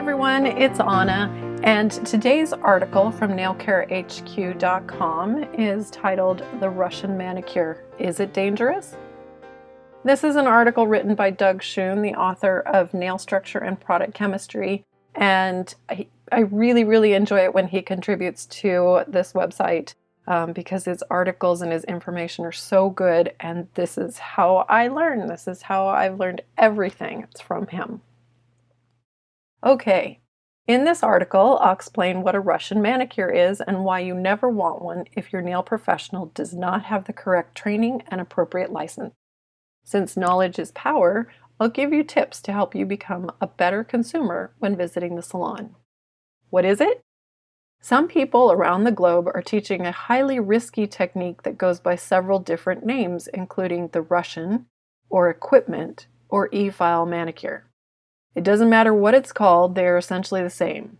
everyone, it's Anna, and today's article from nailcarehq.com is titled "The Russian Manicure. Is it Dangerous?" This is an article written by Doug Schoon, the author of Nail Structure and Product Chemistry, and I really enjoy it when he contributes to this website because his articles and his information are so good, and this is how I learn. This is how I've learned everything. It's from him. Okay, in this article, I'll explain what a Russian manicure is and why you never want one if your nail professional does not have the correct training and appropriate license. Since knowledge is power, I'll give you tips to help you become a better consumer when visiting the salon. What is it? Some people around the globe are teaching a highly risky technique that goes by several different names, including the Russian, or equipment, or e-file manicure. It doesn't matter what it's called, they are essentially the same.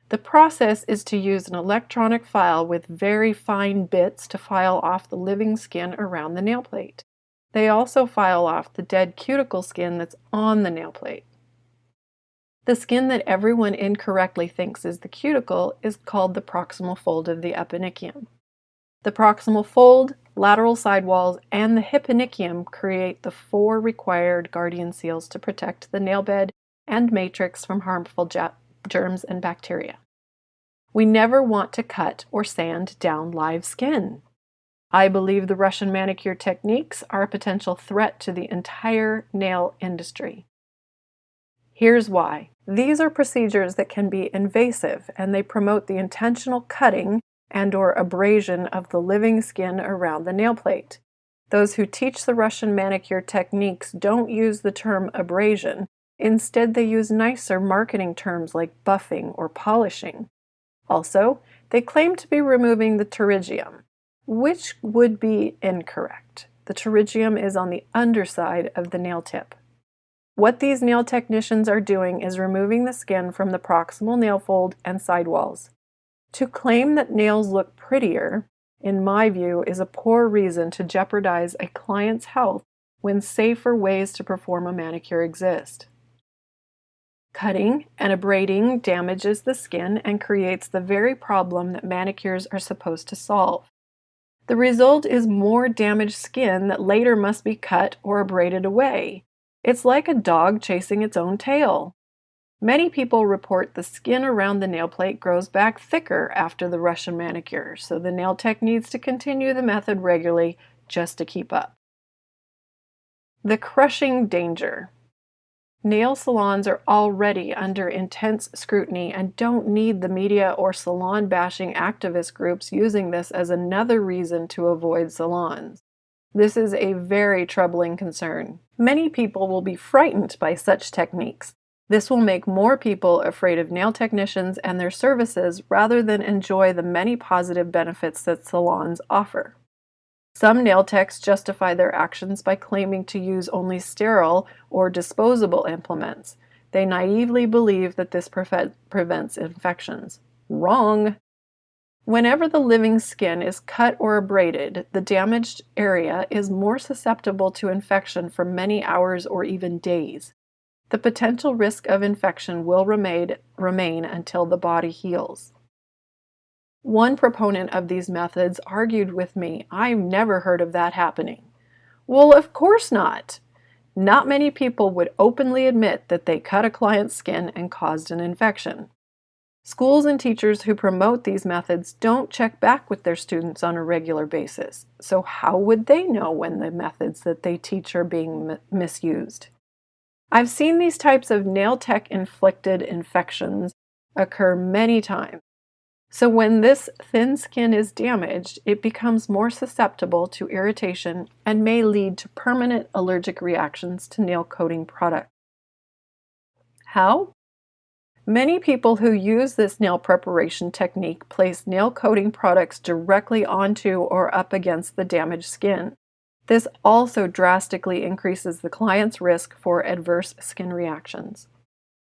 The process is to use an electronic file with very fine bits to file off the living skin around the nail plate. They also file off the dead cuticle skin that's on the nail plate. The skin that everyone incorrectly thinks is the cuticle is called the proximal fold of the eponychium. The proximal fold, lateral sidewalls, and the hyponychium create the 4 required guardian seals to protect the nail bed and matrix from harmful germs and bacteria. We never want to cut or sand down live skin. I believe the Russian manicure techniques are a potential threat to the entire nail industry. Here's why. These are procedures that can be invasive, and they promote the intentional cutting and/or abrasion of the living skin around the nail plate. Those who teach the Russian manicure techniques don't use the term abrasion. Instead, they use nicer marketing terms like buffing or polishing. Also, they claim to be removing the pterygium, which would be incorrect. The pterygium is on the underside of the nail tip. What these nail technicians are doing is removing the skin from the proximal nail fold and sidewalls. To claim that nails look prettier, in my view, is a poor reason to jeopardize a client's health when safer ways to perform a manicure exist. Cutting and abrading damages the skin and creates the very problem that manicures are supposed to solve. The result is more damaged skin that later must be cut or abraded away. It's like a dog chasing its own tail. Many people report the skin around the nail plate grows back thicker after the Russian manicure, so the nail tech needs to continue the method regularly just to keep up. The crushing danger. Nail salons are already under intense scrutiny and don't need the media or salon bashing activist groups using this as another reason to avoid salons. This is a very troubling concern. Many people will be frightened by such techniques. This will make more people afraid of nail technicians and their services rather than enjoy the many positive benefits that salons offer. Some nail techs justify their actions by claiming to use only sterile or disposable implements. They naively believe that this prevents infections. Wrong! Whenever the living skin is cut or abraded, the damaged area is more susceptible to infection for many hours or even days. The potential risk of infection will remain until the body heals. One proponent of these methods argued with me, "I've never heard of that happening." Well, of course not. Not many people would openly admit that they cut a client's skin and caused an infection. Schools and teachers who promote these methods don't check back with their students on a regular basis. So how would they know when the methods that they teach are being misused? I've seen these types of nail tech inflicted infections occur many times. So when this thin skin is damaged, it becomes more susceptible to irritation and may lead to permanent allergic reactions to nail coating products. How? Many people who use this nail preparation technique place nail coating products directly onto or up against the damaged skin. This also drastically increases the client's risk for adverse skin reactions.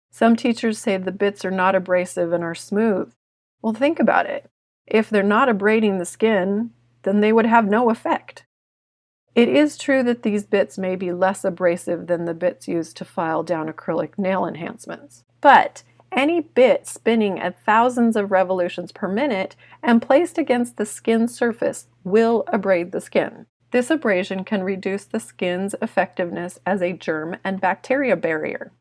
Some teachers say the bits are not abrasive and are smooth. Well, think about it. If they're not abrading the skin, then they would have no effect. It is true that these bits may be less abrasive than the bits used to file down acrylic nail enhancements, but Any bit spinning at thousands of revolutions per minute and placed against the skin surface will abrade the skin. This abrasion can reduce the skin's effectiveness as a germ and bacteria barrier.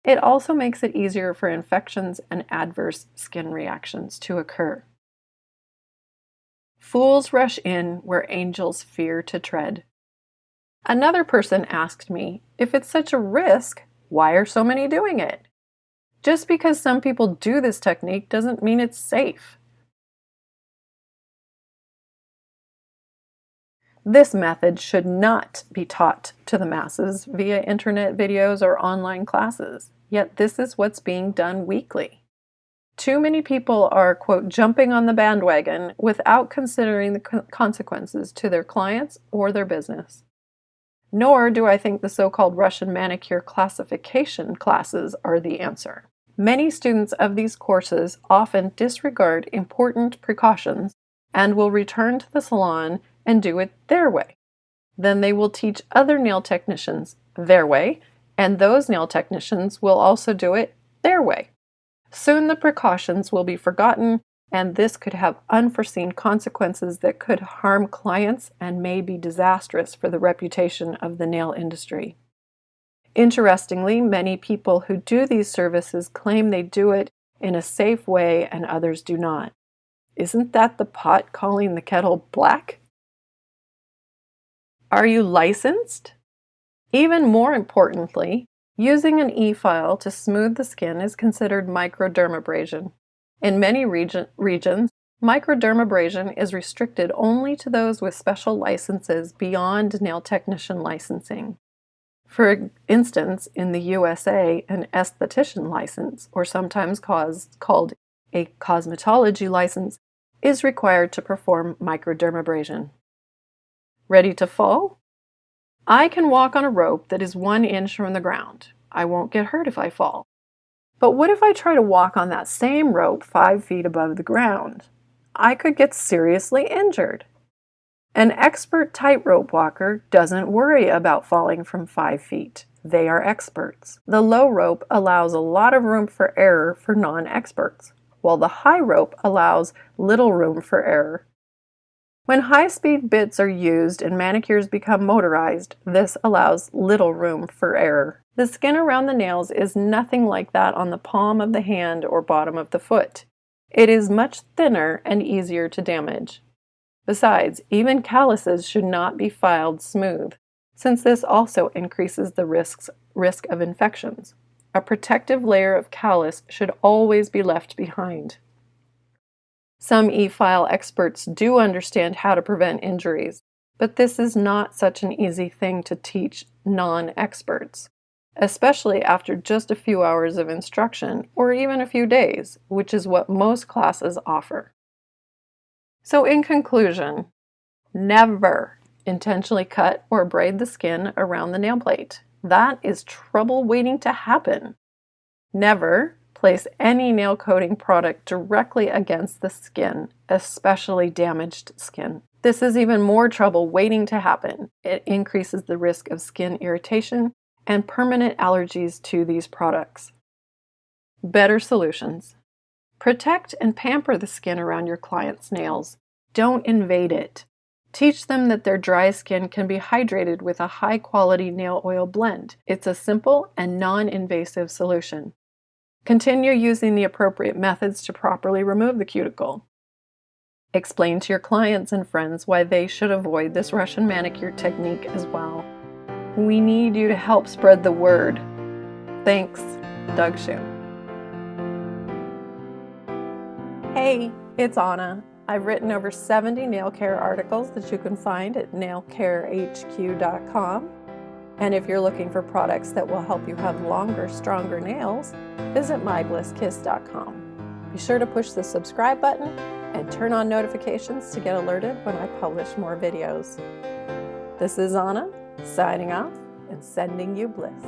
It also makes it easier for infections and adverse skin reactions to occur. Fools rush in where angels fear to tread. Another person asked me, if it's such a risk, why are so many doing it? Just because some people do this technique doesn't mean it's safe. This method should not be taught to the masses via internet videos or online classes, yet this is what's being done weekly. Too many people are, quote, jumping on the bandwagon without considering the consequences to their clients or their business. Nor do I think the so-called Russian manicure classification classes are the answer. Many students of these courses often disregard important precautions and will return to the salon and do it their way. Then they will teach other nail technicians their way, and those nail technicians will also do it their way. Soon the precautions will be forgotten, and this could have unforeseen consequences that could harm clients and may be disastrous for the reputation of the nail industry. Interestingly, many people who do these services claim they do it in a safe way and others do not. Isn't that the pot calling the kettle black? Are you licensed? Even more importantly, using an e-file to smooth the skin is considered microdermabrasion. In many regions, microdermabrasion is restricted only to those with special licenses beyond nail technician licensing. For instance, in the USA, an esthetician license, or sometimes called a cosmetology license, is required to perform microdermabrasion. Ready to fall? I can walk on a rope that is 1 inch from the ground. I won't get hurt if I fall. But what if I try to walk on that same rope 5 feet above the ground? I could get seriously injured. An expert tightrope walker doesn't worry about falling from 5 feet. They are experts. The low rope allows a lot of room for error for non-experts, while the high rope allows little room for error. When high-speed bits are used and manicures become motorized, this allows little room for error. The skin around the nails is nothing like that on the palm of the hand or bottom of the foot. It is much thinner and easier to damage. Besides, even calluses should not be filed smooth, since this also increases the risk of infections. A protective layer of callus should always be left behind. Some e-file experts do understand how to prevent injuries, but this is not such an easy thing to teach non-experts, especially after just a few hours of instruction or even a few days, which is what most classes offer. So in conclusion, never intentionally cut or braid the skin around the nail plate. That is trouble waiting to happen. Never place any nail coating product directly against the skin, especially damaged skin. This is even more trouble waiting to happen. It increases the risk of skin irritation and permanent allergies to these products. Better solutions. Protect and pamper the skin around your client's nails. Don't invade it. Teach them that their dry skin can be hydrated with a high-quality nail oil blend. It's a simple and non-invasive solution. Continue using the appropriate methods to properly remove the cuticle. Explain to your clients and friends why they should avoid this Russian manicure technique as well. We need you to help spread the word. Thanks, Doug Shue. Hey, it's Anna. I've written over 70 nail care articles that you can find at nailcarehq.com. And if you're looking for products that will help you have longer, stronger nails, visit myBlissKiss.com. Be sure to push the subscribe button and turn on notifications to get alerted when I publish more videos. This is Anna, signing off and sending you bliss.